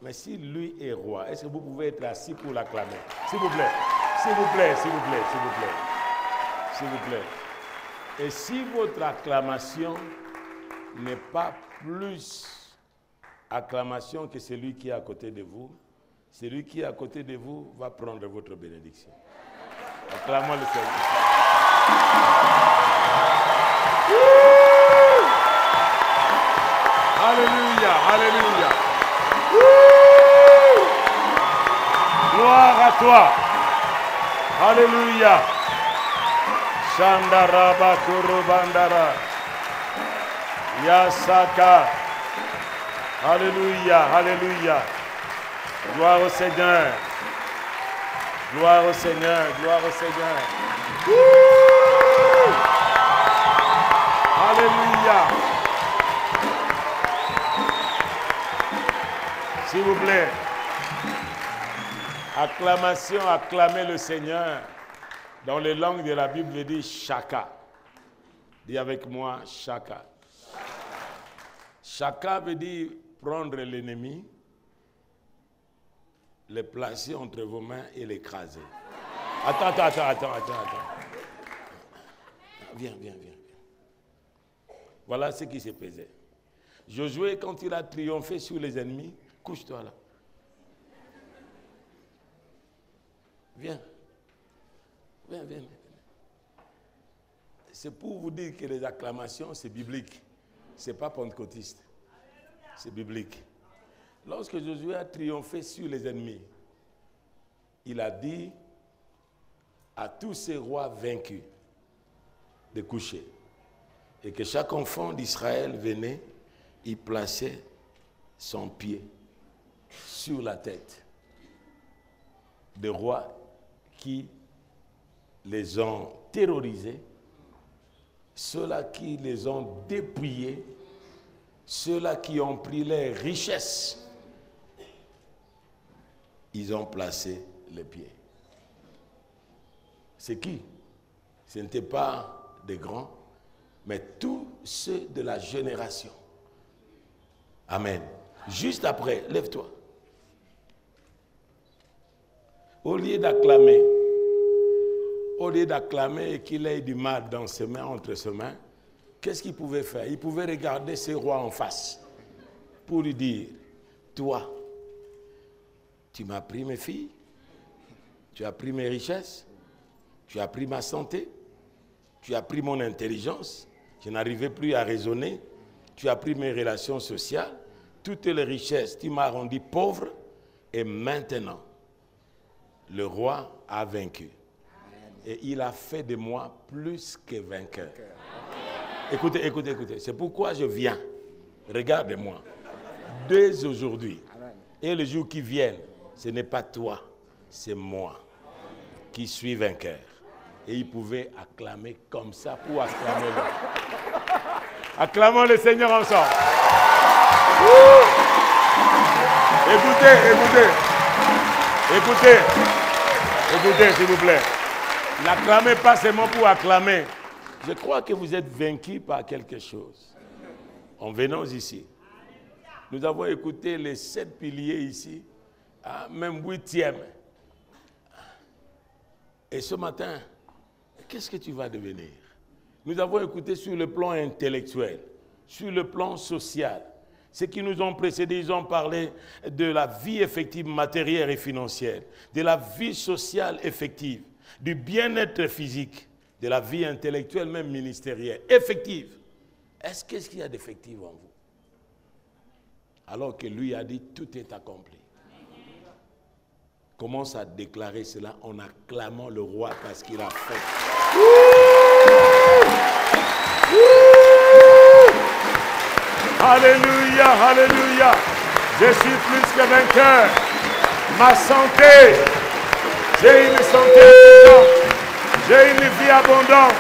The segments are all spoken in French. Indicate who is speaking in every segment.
Speaker 1: Mais si lui est roi, est-ce que vous pouvez être assis pour l'acclamer? S'il vous plaît, s'il vous plaît, s'il vous plaît, s'il vous plaît, s'il vous plaît. Et si votre acclamation n'est pas plus acclamation que celui qui est à côté de vous, celui qui est à côté de vous va prendre votre bénédiction. Acclamons le Seigneur. Alléluia, alléluia. Gloire à toi. Alléluia. Shandaraba Kurubandara. Yasaka. Alléluia, alléluia. Gloire au Seigneur. Gloire au Seigneur, gloire au Seigneur. Alléluia. S'il vous plaît. Acclamation, acclamez le Seigneur. Dans les langues de la Bible, il dit Shaka. Dis avec moi, Shaka. Shaka veut dire prendre l'ennemi, le placer entre vos mains et l'écraser. Attends. Viens. Voilà ce qui s'est passé. Josué, quand il a triomphé sur les ennemis, couche-toi là. Viens. C'est pour vous dire que les acclamations, c'est biblique. Ce n'est pas pentecôtiste. C'est biblique. Lorsque Josué a triomphé sur les ennemis, il a dit à tous ces rois vaincus de coucher. Et que chaque enfant d'Israël venait, il plaçait son pied sur la tête des rois qui les ont terrorisés, ceux-là qui les ont dépouillés, ceux-là qui ont pris leurs richesses, ils ont placé les pieds. C'est qui? Ce n'étaient pas des grands, mais tous ceux de la génération. Amen. Juste après, lève-toi. Au lieu d'acclamer et qu'il ait du mal dans ses mains, entre ses mains, qu'est-ce qu'il pouvait faire? Il pouvait regarder ses rois en face pour lui dire, toi, tu m'as pris mes filles, tu as pris mes richesses, tu as pris ma santé, tu as pris mon intelligence, je n'arrivais plus à raisonner, tu as pris mes relations sociales, toutes les richesses, tu m'as rendu pauvre, et maintenant, le roi a vaincu. Et il a fait de moi plus que vainqueur. Écoutez, c'est pourquoi je viens. Regarde-moi. Dès aujourd'hui et les jours qui viennent, ce n'est pas toi, c'est moi qui suis vainqueur. Et il pouvait acclamer comme ça pour acclamer l'autre. Acclamons le Seigneur ensemble. Écoutez, s'il vous plaît. N'acclamez pas seulement pour acclamer. Je crois que vous êtes vaincus par quelque chose. En venant ici, nous avons écouté les 7 piliers ici, même 8e. Et ce matin, qu'est-ce que tu vas devenir? Nous avons écouté sur le plan intellectuel, sur le plan social. Ceux qui nous ont précédés, ils ont parlé de la vie effective matérielle et financière, de la vie sociale effective, du bien-être physique, de la vie intellectuelle, même ministérielle, effective. Est-ce qu'est-ce qu'il y a d'effectif en vous? Alors que lui a dit, tout est accompli. Commence à déclarer cela en acclamant le roi parce qu'il a fait. Alléluia, alléluia. Je suis plus que vainqueur. Ma santé, j'ai une santé abondante. J'ai une vie abondante.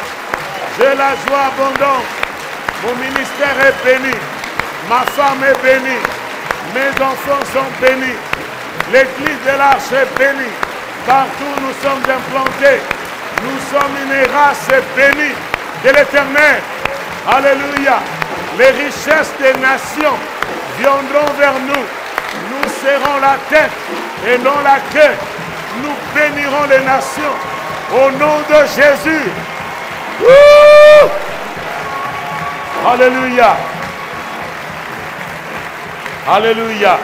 Speaker 1: J'ai la joie abondante. Mon ministère est béni. Ma femme est bénie. Mes enfants sont bénis. L'église de l'Arche est bénie. Partout où nous sommes implantés, nous sommes une race bénie de l'Éternel. Alléluia. Les richesses des nations viendront vers nous. Nous serrons la tête et non la queue. Nous bénirons les nations au nom de Jésus. Wouh! Alléluia. Alléluia.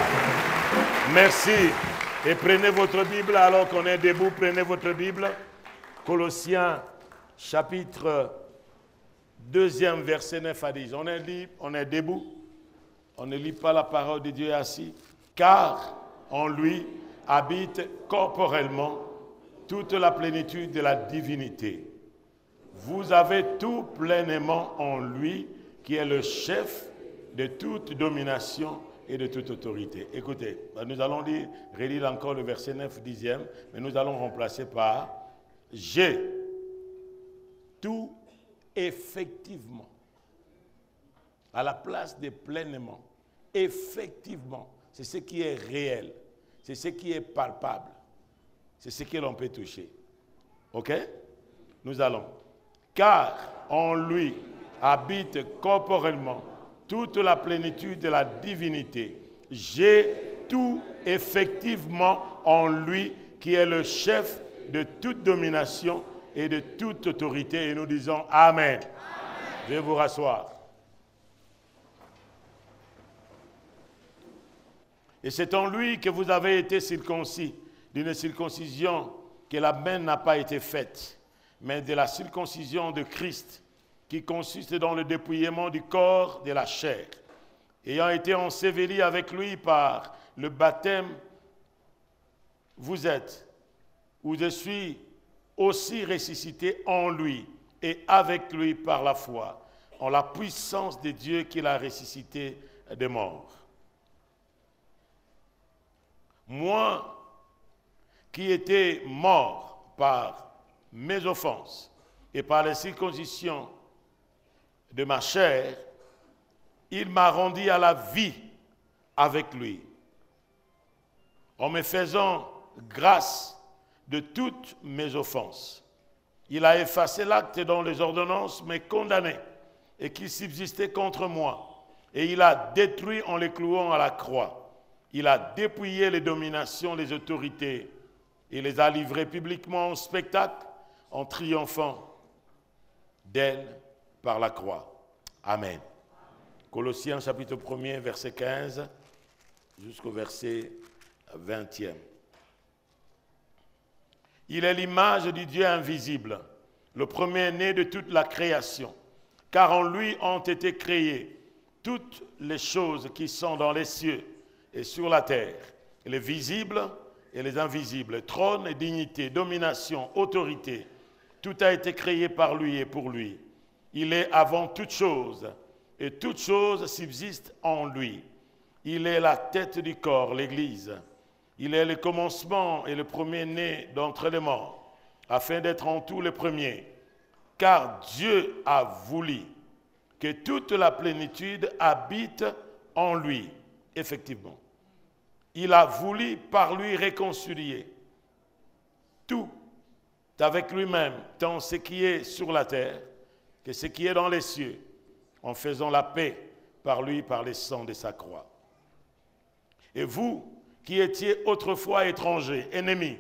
Speaker 1: Merci. Et prenez votre Bible alors qu'on est debout. Prenez votre Bible. Colossiens chapitre 2, verset 9 à 10. On est debout. On ne lit pas la parole de Dieu assis. Car en lui habite corporellement toute la plénitude de la divinité. Vous avez tout pleinement en lui qui est le chef de toute domination et de toute autorité. Écoutez, nous allons relire encore le verset 9, 10e, mais nous allons remplacer par « J'ai tout effectivement » à la place de pleinement. Effectivement, c'est ce qui est réel, c'est ce qui est palpable, c'est ce que l'on peut toucher. Ok? Nous allons. Car en lui habite corporellement toute la plénitude de la divinité. J'ai tout effectivement en lui qui est le chef de toute domination et de toute autorité. Et nous disons Amen. Amen. Je vais vous rasseoir. Et c'est en lui que vous avez été circoncis, d'une circoncision que la main n'a pas été faite, mais de la circoncision de Christ, qui consiste dans le dépouillement du corps de la chair, ayant été ensevelis avec lui par le baptême, vous êtes, où je suis aussi ressuscité en lui et avec lui par la foi, en la puissance de Dieu qui l'a ressuscité des morts. Moi, qui étais mort par mes offenses et par les circoncisions de ma chair, il m'a rendu à la vie avec lui, en me faisant grâce de toutes mes offenses. Il a effacé l'acte dont les ordonnances me condamnaient et qui subsistait contre moi, et il a détruit en les clouant à la croix. Il a dépouillé les dominations, les autorités, et les a livrées publiquement au spectacle en triomphant d'elles par la croix. Amen. Colossiens chapitre 1er, verset 15 jusqu'au verset 20e. Il est l'image du Dieu invisible, le premier-né de toute la création, car en lui ont été créées toutes les choses qui sont dans les cieux et sur la terre, les visibles et les invisibles, trône et dignité, domination, autorité. Tout a été créé par lui et pour lui. Il est avant toute chose, et toute chose subsiste en lui. Il est la tête du corps, l'Église. Il est le commencement et le premier-né d'entre les morts, afin d'être en tout le premier. Car Dieu a voulu que toute la plénitude habite en lui. Effectivement, il a voulu par lui réconcilier tout avec lui-même, tant ce qui est sur la terre que ce qui est dans les cieux, en faisant la paix par lui, par le sang de sa croix. Et vous, qui étiez autrefois étrangers, ennemis,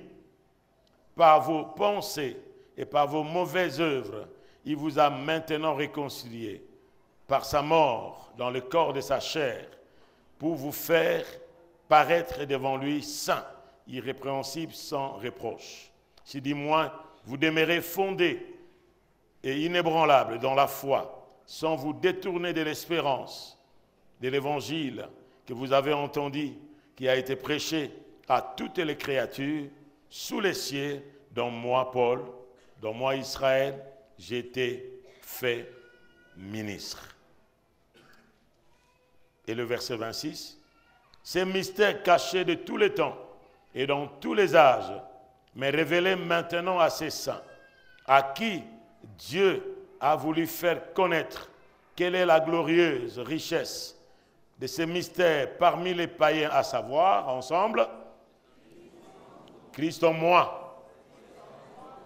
Speaker 1: par vos pensées et par vos mauvaises œuvres, il vous a maintenant réconciliés par sa mort dans le corps de sa chair, pour vous faire paraître devant lui saint, irrépréhensible, sans reproche. Si du moins vous demeurez fondés et inébranlables dans la foi, sans vous détourner de l'espérance de l'évangile que vous avez entendu, qui a été prêché à toutes les créatures sous les cieux, dont moi, Paul, dont moi, Israël, j'ai été fait ministre. Et le verset 26, ces mystères cachés de tous les temps et dans tous les âges, mais révélés maintenant à ses saints, à qui Dieu a voulu faire connaître quelle est la glorieuse richesse de ces mystères parmi les païens, à savoir, ensemble, Christ en moi,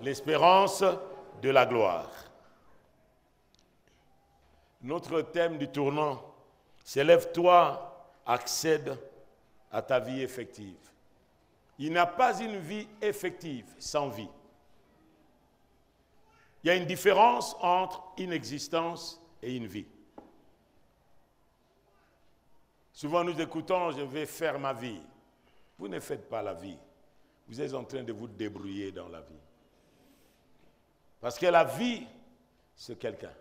Speaker 1: l'espérance de la gloire. Notre thème du tournant, c'est « Lève-toi accède à ta vie effective. Il n'y a pas une vie effective sans vie. Il y a une différence entre une existence et une vie. Souvent nous écoutons, je vais faire ma vie. Vous ne faites pas la vie. Vous êtes en train de vous débrouiller dans la vie. Parce que la vie, c'est quelqu'un.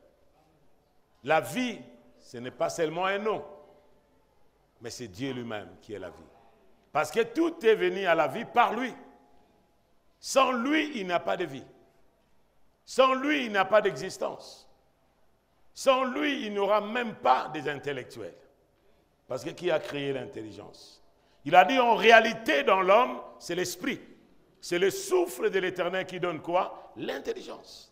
Speaker 1: La vie, ce n'est pas seulement un nom, mais c'est Dieu lui-même qui est la vie. Parce que tout est venu à la vie par lui. Sans lui, il n'y a pas de vie. Sans lui, il n'y a pas d'existence. Sans lui, il n'y aura même pas des intellectuels. Parce que qui a créé l'intelligence? Il a dit en réalité dans l'homme, c'est l'esprit. C'est le souffle de l'Éternel qui donne quoi? L'intelligence.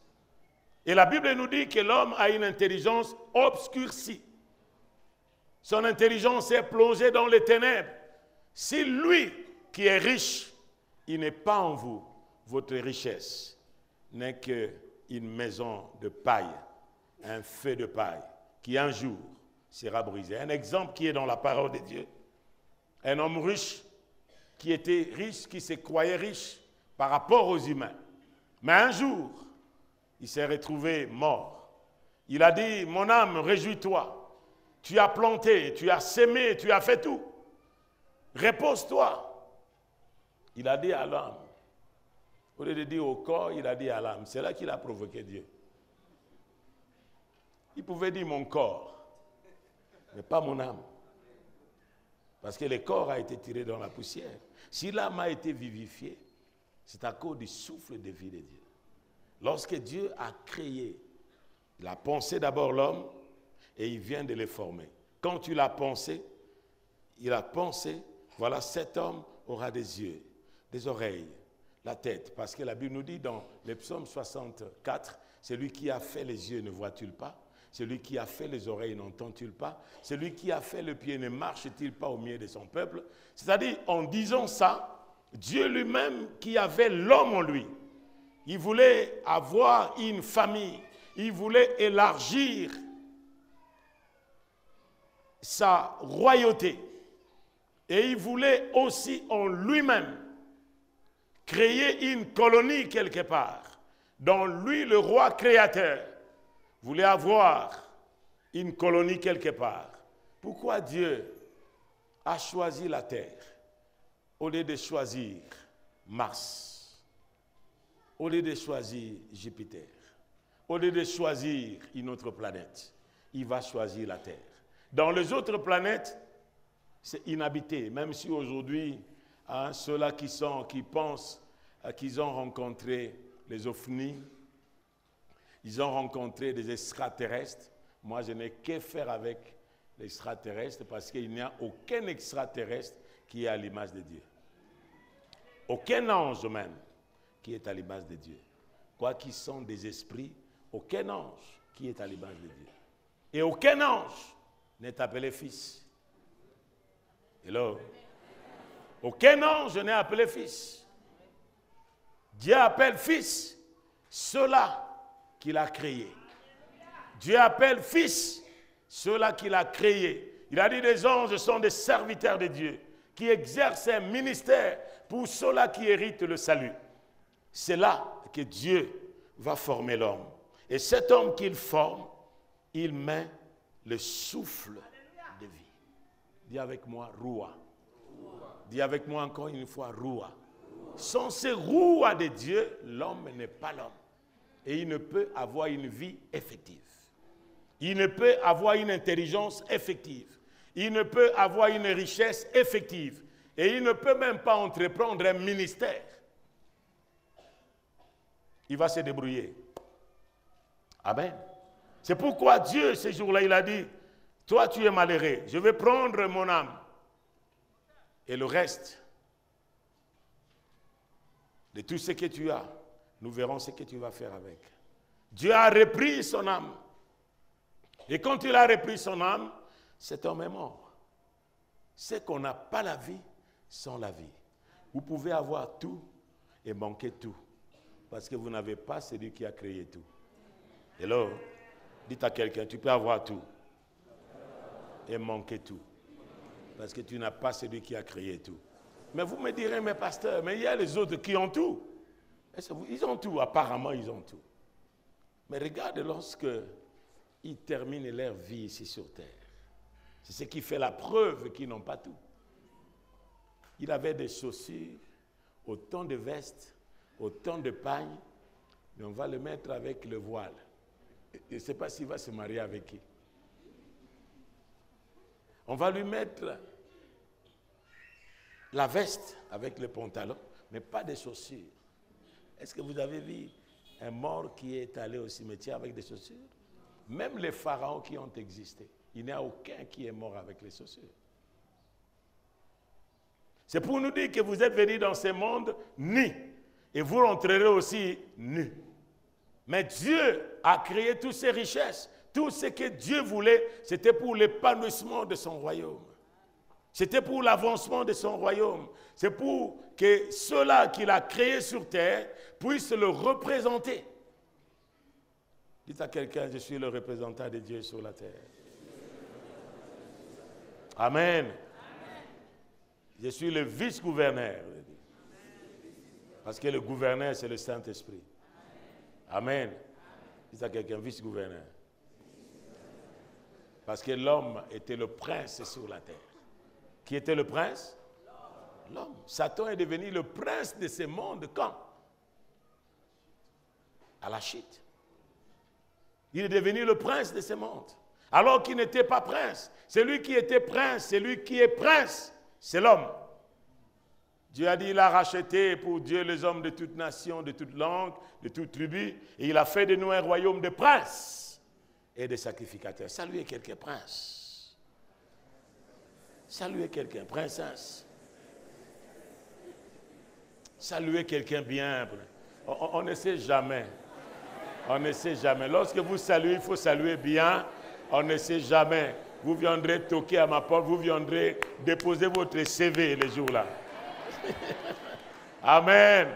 Speaker 1: Et la Bible nous dit que l'homme a une intelligence obscurcie. Son intelligence est plongée dans les ténèbres. Si lui qui est riche, il n'est pas en vous, votre richesse n'est qu'une maison de paille, un feu de paille, qui un jour sera brisé. Un exemple qui est dans la parole de Dieu. Un homme riche, qui était riche, qui se croyait riche par rapport aux humains. Mais un jour, il s'est retrouvé mort. Il a dit, mon âme, réjouis-toi. Tu as planté, tu as sémé, tu as fait tout. Repose-toi. Il a dit à l'âme. Au lieu de dire au corps, il a dit à l'âme. C'est là qu'il a provoqué Dieu. Il pouvait dire mon corps, mais pas mon âme. Parce que le corps a été tiré dans la poussière. Si l'âme a été vivifiée, c'est à cause du souffle de vie de Dieu. Lorsque Dieu a créé, il a pensé d'abord l'homme et il vient de le former. Quand tu l'as pensé, il a pensé, voilà, cet homme aura des yeux, des oreilles, la tête. Parce que la Bible nous dit dans le psaume 64, celui qui a fait les yeux ne voit-il pas? Celui qui a fait les oreilles n'entend-il pas? Celui qui a fait le pied ne marche-t-il pas au milieu de son peuple? C'est-à-dire, en disant ça, Dieu lui-même qui avait l'homme en lui, il voulait avoir une famille, il voulait élargir sa royauté. Et il voulait aussi en lui-même créer une colonie quelque part, dont lui, le roi créateur, voulait avoir une colonie quelque part. Pourquoi Dieu a choisi la terre au lieu de choisir Mars, au lieu de choisir Jupiter, au lieu de choisir une autre planète? Il va choisir la terre. Dans les autres planètes, c'est inhabité, même si aujourd'hui, ceux-là qui pensent qu'ils ont rencontré les ovnis, ils ont rencontré des extraterrestres. Moi, je n'ai que faire avec les extraterrestres parce qu'il n'y a aucun extraterrestre qui est à l'image de Dieu. Aucun ange même qui est à l'image de Dieu. Quoi qu'ils sont des esprits, aucun ange qui est à l'image de Dieu. Et aucun ange n'est appelé fils. Hello? Aucun ange n'est appelé fils. Dieu appelle fils ceux-là qu'il a créés. Dieu appelle fils ceux-là qu'il a créés. Il a dit les anges sont des serviteurs de Dieu qui exercent un ministère pour ceux-là qui héritent le salut. C'est là que Dieu va former l'homme. Et cet homme qu'il forme, il met le souffle de vie. Dis avec moi, Roua. Dis avec moi encore une fois, Roua. Sans ce Roua de Dieu, l'homme n'est pas l'homme. Et il ne peut avoir une vie effective. Il ne peut avoir une intelligence effective. Il ne peut avoir une richesse effective. Et il ne peut même pas entreprendre un ministère. Il va se débrouiller. Amen. C'est pourquoi Dieu, ce jour-là, il a dit, toi tu es malheureux, je vais prendre mon âme. Et le reste de tout ce que tu as, nous verrons ce que tu vas faire avec. Dieu a repris son âme. Et quand il a repris son âme, cet homme est mort. C'est qu'on n'a pas la vie sans la vie. Vous pouvez avoir tout et manquer tout. Parce que vous n'avez pas celui qui a créé tout. Hello? Dites à quelqu'un, tu peux avoir tout et manquer tout. Parce que tu n'as pas celui qui a créé tout. Mais vous me direz, mais pasteur, mais il y a les autres qui ont tout. Ils ont tout, apparemment ils ont tout. Mais regarde lorsque ils terminent leur vie ici sur terre. C'est ce qui fait la preuve qu'ils n'ont pas tout. Il avait des chaussures, autant de vestes, autant de pagnes, mais on va le mettre avec le voile. Je ne sais pas s'il va se marier avec qui. On va lui mettre la veste avec le pantalon, mais pas des chaussures. Est-ce que vous avez vu un mort qui est allé au cimetière avec des chaussures? Même les pharaons qui ont existé, il n'y a aucun qui est mort avec les chaussures. C'est pour nous dire que vous êtes venus dans ce monde nus, et vous rentrerez aussi nus. Mais Dieu a créé toutes ces richesses. Tout ce que Dieu voulait, c'était pour l'épanouissement de son royaume. C'était pour l'avancement de son royaume. C'est pour que ceux-là qu'il a créés sur terre puissent le représenter. Dites à quelqu'un, je suis le représentant de Dieu sur la terre. Amen. Je suis le vice-gouverneur. Parce que le gouverneur, c'est le Saint-Esprit. Amen. Dites à quelqu'un, vice-gouverneur. Parce que l'homme était le prince sur la terre. Qui était le prince? L'homme. Satan est devenu le prince de ce monde quand? À la chute. Il est devenu le prince de ce monde. Alors qu'il n'était pas prince. Celui qui était prince, celui qui est prince, c'est l'homme. Dieu a dit, il a racheté pour Dieu les hommes de toute nation, de toute langue, de toute tribu, et il a fait de nous un royaume de princes et de sacrificateurs. Saluez quelqu'un, prince. Saluez quelqu'un, princesse. Saluez quelqu'un bien. On ne sait jamais. On ne sait jamais. Lorsque vous saluez, il faut saluer bien. On ne sait jamais. Vous viendrez toquer à ma porte, vous viendrez déposer votre CV le jour-là. Amen.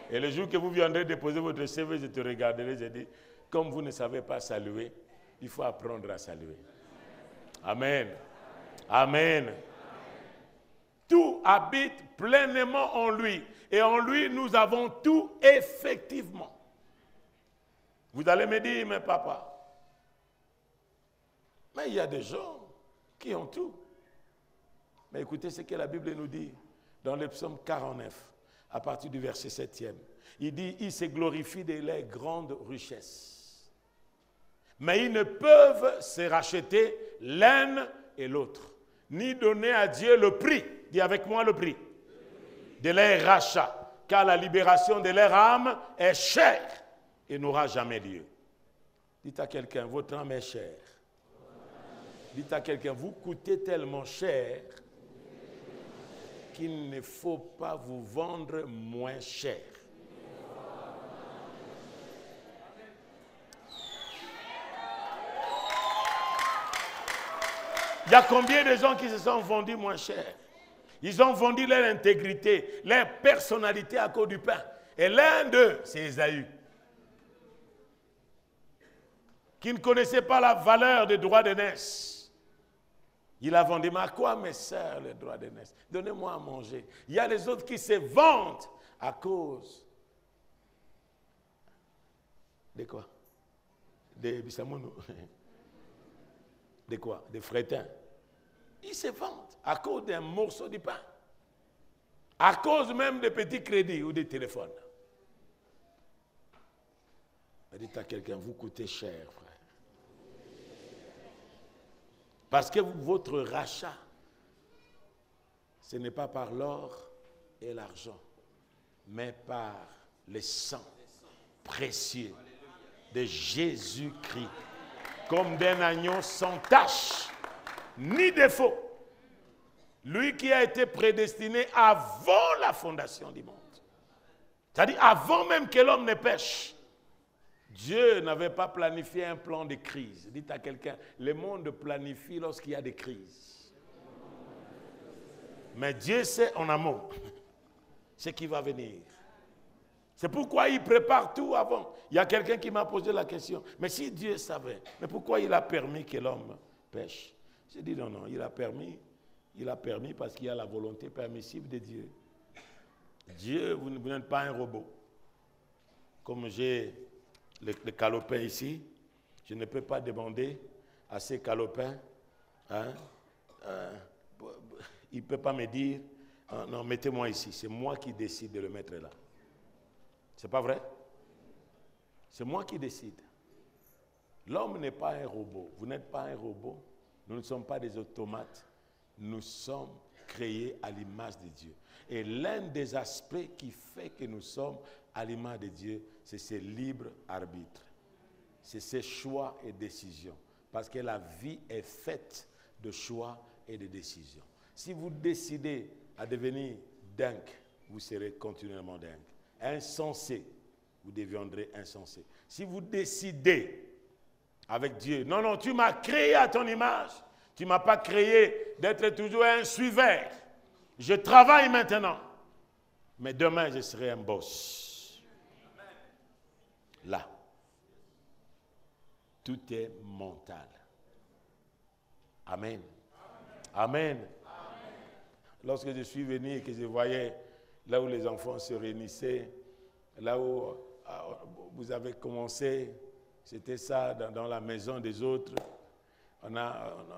Speaker 1: Et le jour que vous viendrez déposer votre CV, je te regarderai, je dis, comme vous ne savez pas saluer, il faut apprendre à saluer. Amen. Amen. Tout habite pleinement en lui. Et en lui, nous avons tout effectivement. Vous allez me dire, mais papa, mais il y a des gens qui ont tout. Mais écoutez ce que la Bible nous dit dans le psaume 49, à partir du verset 7e. Il dit, ils se glorifient de leurs grandes richesses. Mais ils ne peuvent se racheter l'un et l'autre, ni donner à Dieu le prix. Dis avec moi le prix. De leur rachat, car la libération de leur âme est chère et n'aura jamais lieu. Dites à quelqu'un, votre âme est chère. Dites à quelqu'un, vous coûtez tellement cher qu'il ne faut pas vous vendre moins cher. Il y a combien de gens qui se sont vendus moins cher? Ils ont vendu leur intégrité, leur personnalité à cause du pain. Et l'un d'eux, c'est Ésaü, qui ne connaissait pas la valeur des droits d'aînesse. Il a vendu, mais à quoi me sert le droit d'aînesse? Donnez-moi à manger. Il y a les autres qui se vantent à cause de quoi? De Bissamounou. De quoi? De Frétin. Ils se vantent à cause d'un morceau de pain. À cause même de petits crédits ou des téléphones. Dites à quelqu'un, vous coûtez cher, frère. Parce que votre rachat, ce n'est pas par l'or et l'argent, mais par le sang précieux de Jésus-Christ, comme d'un agneau sans tache, ni défaut. Lui qui a été prédestiné avant la fondation du monde. C'est-à-dire avant même que l'homme ne pêche. Dieu n'avait pas planifié un plan de crise. Dites à quelqu'un, le monde planifie lorsqu'il y a des crises. Mais Dieu sait en amont ce qui va venir. C'est pourquoi il prépare tout avant. Il y a quelqu'un qui m'a posé la question, mais si Dieu savait, mais pourquoi il a permis que l'homme pêche? J'ai dit non, il a permis Il a permis parce qu'il y a la volonté permissive de Dieu. Dieu, vous n'êtes pas un robot. Comme j'ai le calepin ici, je ne peux pas demander à ces calepins, il ne peut pas me dire, non, mettez-moi ici. C'est moi qui décide de le mettre là. C'est pas vrai? C'est moi qui décide. L'homme n'est pas un robot. Vous n'êtes pas un robot. Nous ne sommes pas des automates. Nous sommes créés à l'image de Dieu. Et l'un des aspects qui fait que nous sommes à l'image de Dieu, c'est ce libre arbitre. C'est ses choix et décisions. Parce que la vie est faite de choix et de décisions. Si vous décidez à devenir dingue, vous serez continuellement dingue. Insensé, vous deviendrez insensé. Si vous décidez avec Dieu, non, non, tu m'as créé à ton image. Tu ne m'as pas créé d'être toujours un suiveur. Je travaille maintenant. Mais demain, je serai un boss. Là. Tout est mental. Amen. Amen. Amen. Lorsque je suis venu et que je voyais là où les enfants se réunissaient, là où vous avez commencé, c'était ça dans la maison des autres.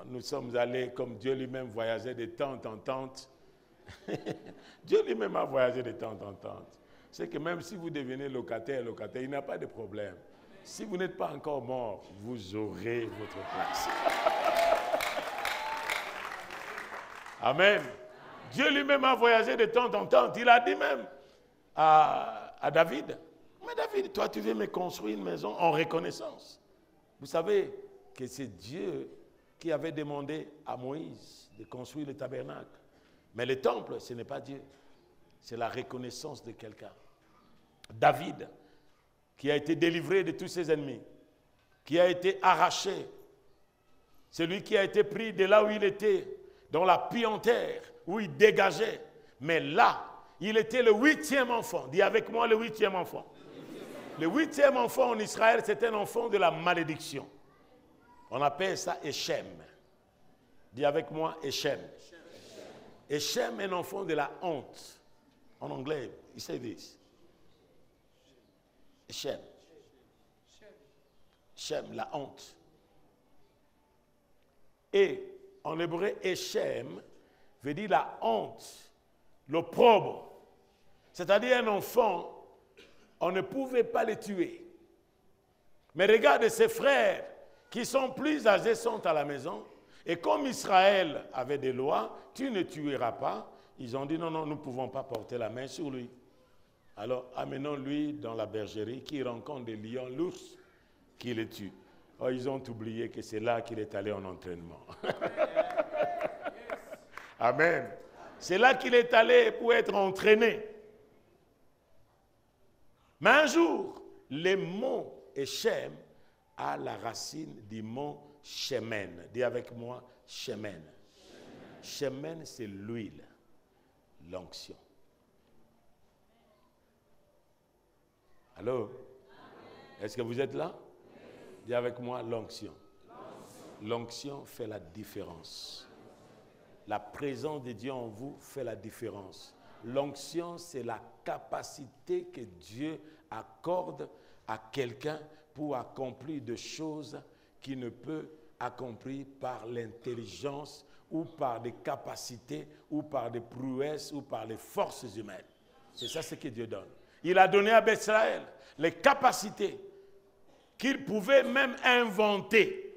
Speaker 1: Nous sommes allés, comme Dieu lui-même voyageait de tente en tente. Dieu lui-même a voyagé de tente en tente. C'est que même si vous devenez locataire, il n'y a pas de problème. Si vous n'êtes pas encore mort, vous aurez votre place. Amen. Dieu lui-même a voyagé de temps en temps. Il a dit même à David, mais David, toi tu veux me construire une maison en reconnaissance. Vous savez que c'est Dieu qui avait demandé à Moïse de construire le tabernacle. Mais le temple, ce n'est pas Dieu. C'est la reconnaissance de quelqu'un. David, qui a été délivré de tous ses ennemis, qui a été arraché, celui qui a été pris de là où il était, dans la puanteur, où il dégageait. Mais là, il était le 8e enfant. Dis avec moi le 8e enfant. Le 8e enfant en Israël, c'est un enfant de la malédiction. On appelle ça Echem. Dis avec moi Echem. Echem est un enfant de la honte. En anglais, il say this. Echem. Echem, la honte. Et en hébreu, Echem veut dire la honte, l'opprobre. C'est-à-dire un enfant, on ne pouvait pas le tuer. Mais regarde, ses frères qui sont plus âgés sont à la maison. Et comme Israël avait des lois, tu ne tueras pas. Ils ont dit non, non, nous ne pouvons pas porter la main sur lui. Alors amenons-lui dans la bergerie, qui rencontre des lions, l'ours, qui le tue. Oh, ils ont oublié que c'est là qu'il est allé en entraînement. Amen. C'est là qu'il est allé pour être entraîné. Mais un jour, le mot Echem a la racine du mot Shemen. Dis avec moi, Shemen. Shemen, c'est l'huile, l'onction. Allô? Est-ce que vous êtes là? Dis avec moi, l'onction. L'onction fait la différence. La présence de Dieu en vous fait la différence. L'onction, c'est la capacité que Dieu accorde à quelqu'un pour accomplir des choses qu'il ne peut accomplir par l'intelligence ou par des capacités ou par des prouesses ou par les forces humaines. C'est ça ce que Dieu donne. Il a donné à Israël les capacités qu'il pouvait même inventer.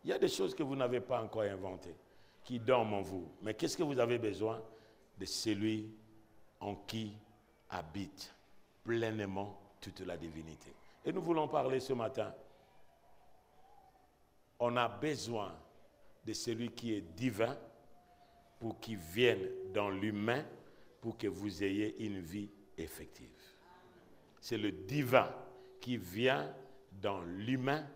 Speaker 1: Il y a des choses que vous n'avez pas encore inventées, qui dorment en vous. Mais qu'est-ce que vous avez besoin? De celui en qui habite pleinement toute la divinité. Et nous voulons parler ce matin. On a besoin de celui qui est divin pour qu'il vienne dans l'humain pour que vous ayez une vie effective. C'est le divin qui vient dans l'humain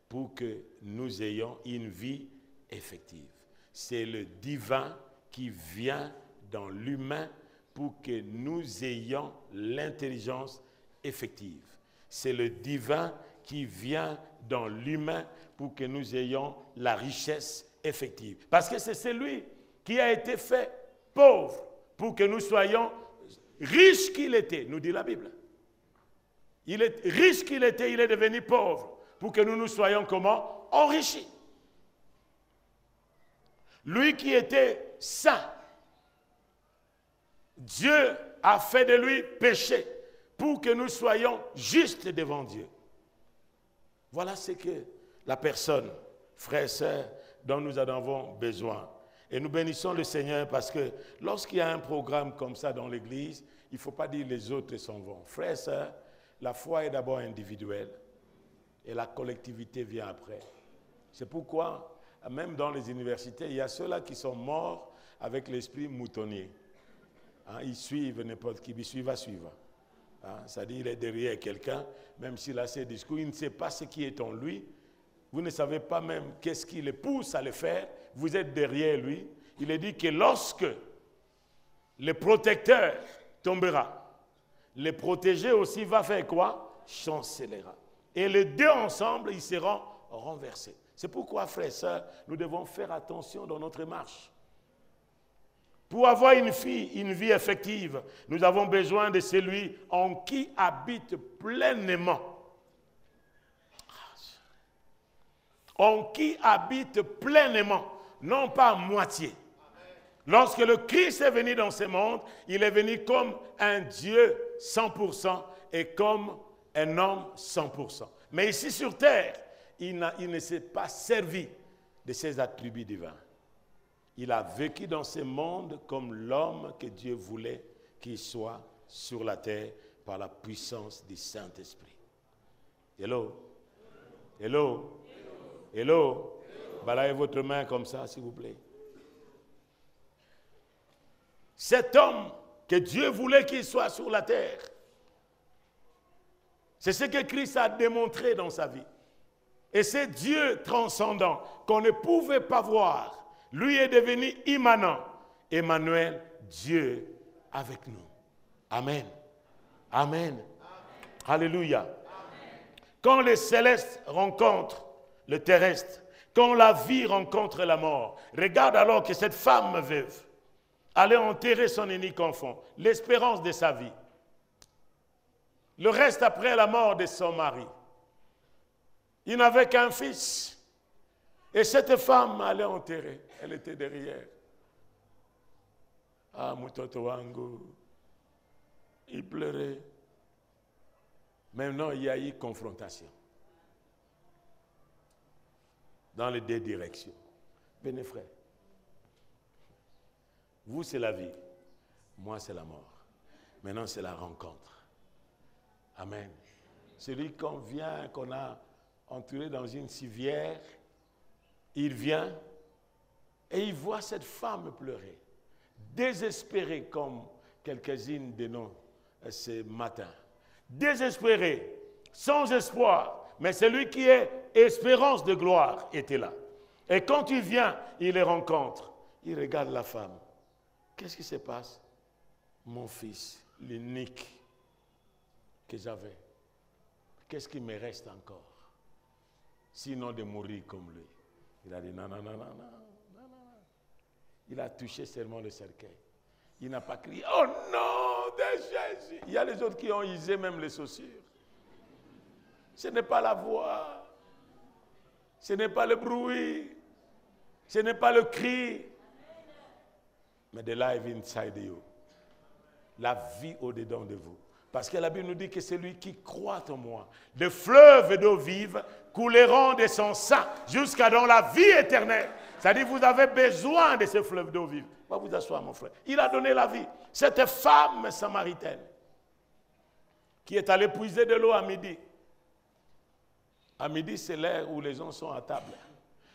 Speaker 1: pour que nous ayons une vie effective. C'est le divin qui vient dans l'humain pour que nous ayons l'intelligence effective. C'est le divin qui vient dans l'humain pour que nous ayons la richesse effective. Parce que c'est celui qui a été fait pauvre pour que nous soyons riches qu'il était, nous dit la Bible. Il est riche qu'il était, il est devenu pauvre pour que nous soyons comment? Enrichis. Lui qui était saint, Dieu a fait de lui péché pour que nous soyons justes devant Dieu. Voilà ce que la personne, frères et sœurs, dont nous en avons besoin. Et nous bénissons le Seigneur parce que lorsqu'il y a un programme comme ça dans l'Église, il ne faut pas dire les autres s'en vont. Frères et sœurs, la foi est d'abord individuelle et la collectivité vient après. C'est pourquoi, même dans les universités, il y a ceux-là qui sont morts avec l'esprit moutonnier. Hein, ils suivent n'importe qui, ils suivent à suivre. Hein, c'est-à-dire qu'il est derrière quelqu'un, même s'il a ses discours, il ne sait pas ce qui est en lui. Vous ne savez pas même qu'est-ce qui le pousse à le faire. Vous êtes derrière lui. Il est dit que lorsque le protecteur tombera, le protégé aussi va faire quoi? Chancellera. Et les deux ensemble, ils seront renversés. C'est pourquoi, frères et sœurs, nous devons faire attention dans notre marche. Pour avoir une vie effective, nous avons besoin de celui en qui habite pleinement. En qui habite pleinement, non pas à moitié. Lorsque le Christ est venu dans ce monde, il est venu comme un Dieu 100% et comme un homme 100%. Mais ici sur terre, il ne s'est pas servi de ses attributs divins. Il a vécu dans ce monde comme l'homme que Dieu voulait qu'il soit sur la terre par la puissance du Saint-Esprit. Hello? Hello? Hello? Balayez votre main comme ça, s'il vous plaît. Cet homme que Dieu voulait qu'il soit sur la terre, c'est ce que Christ a démontré dans sa vie. Et c'est Dieu transcendant qu'on ne pouvait pas voir. Lui est devenu immanent. Emmanuel, Dieu avec nous. Amen. Amen. Amen. Alléluia. Amen. Quand les célestes rencontrent le terrestre, quand la vie rencontre la mort, regarde alors que cette femme veuve allait enterrer son unique enfant, l'espérance de sa vie. Le reste après la mort de son mari. Il n'avait qu'un fils. Et cette femme allait enterrer. Elle était derrière. Ah, Mutoto Wango. Il pleurait. Maintenant, il y a eu confrontation. Dans les deux directions. Bien, frère. Vous, c'est la vie. Moi, c'est la mort. Maintenant, c'est la rencontre. Amen. Celui qu'on vient, qu'on a entouré dans une civière, il vient et il voit cette femme pleurer, désespérée comme quelques-unes de nous ce matin. Désespérée, sans espoir, mais celui qui est espérance de gloire était là. Et quand il vient, il les rencontre. Il regarde la femme. Qu'est-ce qui se passe? Mon fils, l'unique que j'avais. Qu'est-ce qui me reste encore? Sinon de mourir comme lui. Il a dit non, non, non, non, non, non, non. Il a touché seulement le cercueil. Il n'a pas crié, oh non, de Jésus. Il y a les autres qui ont usé même les chaussures. Ce n'est pas la voix. Ce n'est pas le bruit. Ce n'est pas le cri. Mais the life inside you. La vie au-dedans de vous. Parce que la Bible nous dit que celui qui croit en moi, des fleuves d'eau vive couleront de son sein jusqu'à dans la vie éternelle. C'est-à-dire vous avez besoin de ce fleuve d'eau vive. Va vous asseoir, mon frère. Il a donné la vie. Cette femme samaritaine qui est allée puiser de l'eau à midi. À midi, c'est l'heure où les gens sont à table.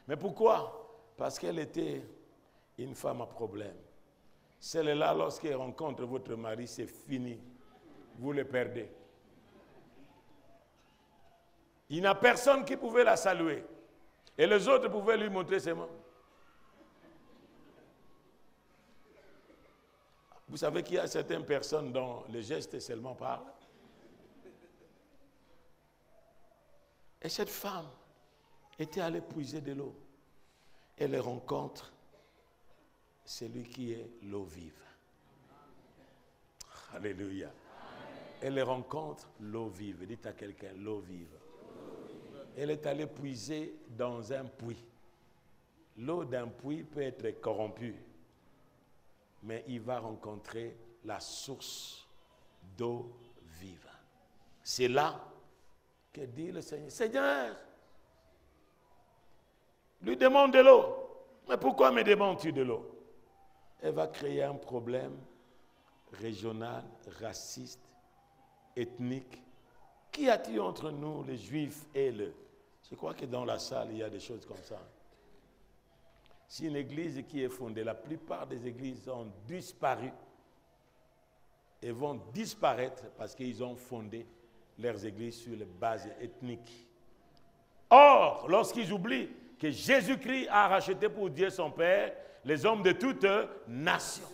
Speaker 1: Mais pourquoi? Parce qu'elle était une femme à problème. Celle-là, lorsqu'elle rencontre votre mari, c'est fini. Vous le perdez. Il n'y a personne qui pouvait la saluer. Et les autres pouvaient lui montrer ses mains. Vous savez qu'il y a certaines personnes dont les gestes seulement parlent. Et cette femme était allée puiser de l'eau. Elle rencontre celui qui est l'eau vive. Alléluia. Elle rencontre l'eau vive. Dites à quelqu'un, l'eau vive. Elle est allée puiser dans un puits. L'eau d'un puits peut être corrompue, mais il va rencontrer la source d'eau vive. C'est là que dit le Seigneur. Seigneur, lui demande de l'eau. Mais pourquoi me demandes-tu de l'eau? Elle va créer un problème régional, raciste, ethnique. Qu'y a-t-il entre nous, les Juifs et le... Je crois que dans la salle, il y a des choses comme ça. Si une église qui est fondée, la plupart des églises ont disparu et vont disparaître parce qu'ils ont fondé leurs églises sur les bases ethniques. Or, lorsqu'ils oublient que Jésus-Christ a racheté pour Dieu son Père les hommes de toute nation,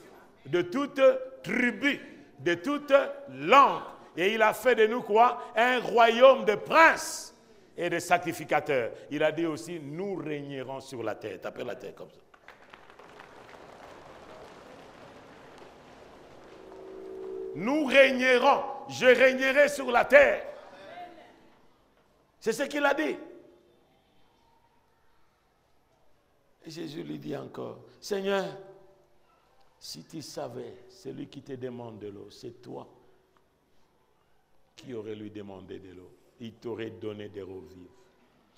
Speaker 1: de toute tribu, de toute langue, et il a fait de nous quoi? Un royaume de princes et de sacrificateurs. Il a dit aussi, nous régnerons sur la terre. Tapez la terre comme ça. Nous régnerons. Je régnerai sur la terre. C'est ce qu'il a dit. Et Jésus lui dit encore, Seigneur, si tu savais, celui qui te demande de l'eau, c'est toi qui aurais lui demandé de l'eau. Il t'aurait donné des eaux vives.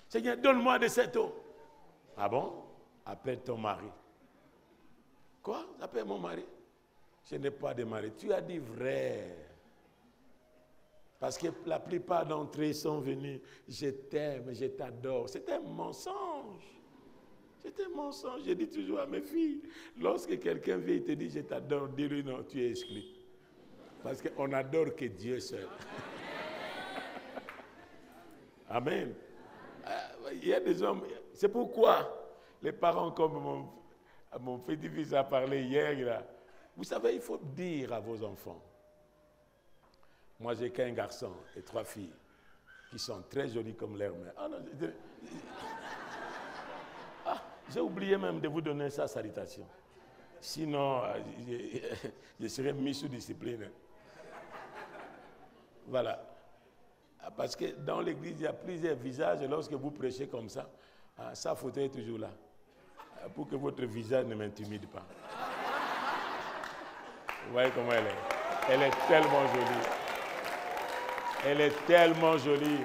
Speaker 1: Seigneur, donne-moi de cette eau. Ah bon? Appelle ton mari. Quoi? Appelle mon mari? Je n'ai pas de mari. Tu as dit vrai. Parce que la plupart d'entre eux sont venus. Je t'aime, je t'adore. C'est un mensonge. C'est un mensonge. Je dis toujours à mes filles, lorsque quelqu'un vient et te dit je t'adore, dis-lui non, tu es exclu. Parce qu'on n'adore que Dieu seul. Amen. Il y a des hommes, c'est pourquoi les parents comme mon petit-fils a parlé hier, là, vous savez, il faut dire à vos enfants. Moi, j'ai qu'un garçon et 3 filles qui sont très jolies comme leur mère. Ah non, j'ai oublié même de vous donner sa salutation. Sinon, je serais mis sous discipline. Voilà. Parce que dans l'église, il y a plusieurs visages et lorsque vous prêchez comme ça, sa photo est toujours là. Pour que votre visage ne m'intimide pas. Vous voyez comment elle est? Elle est tellement jolie. Elle est tellement jolie.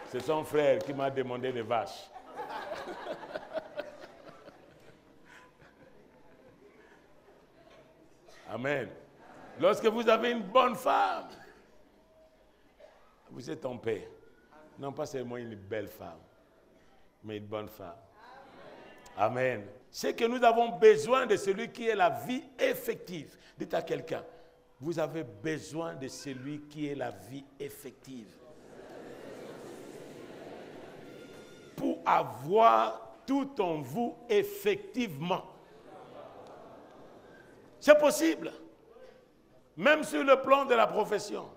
Speaker 1: C'est son frère qui m'a demandé des vaches. Amen. Lorsque vous avez une bonne femme, vous êtes en paix. Non pas seulement une belle femme, mais une bonne femme. Amen. C'est que nous avons besoin de celui qui est la vie effective. Dites à quelqu'un, vous avez besoin de celui qui est la vie effective. Pour avoir tout en vous effectivement. C'est possible. Même sur le plan de la profession.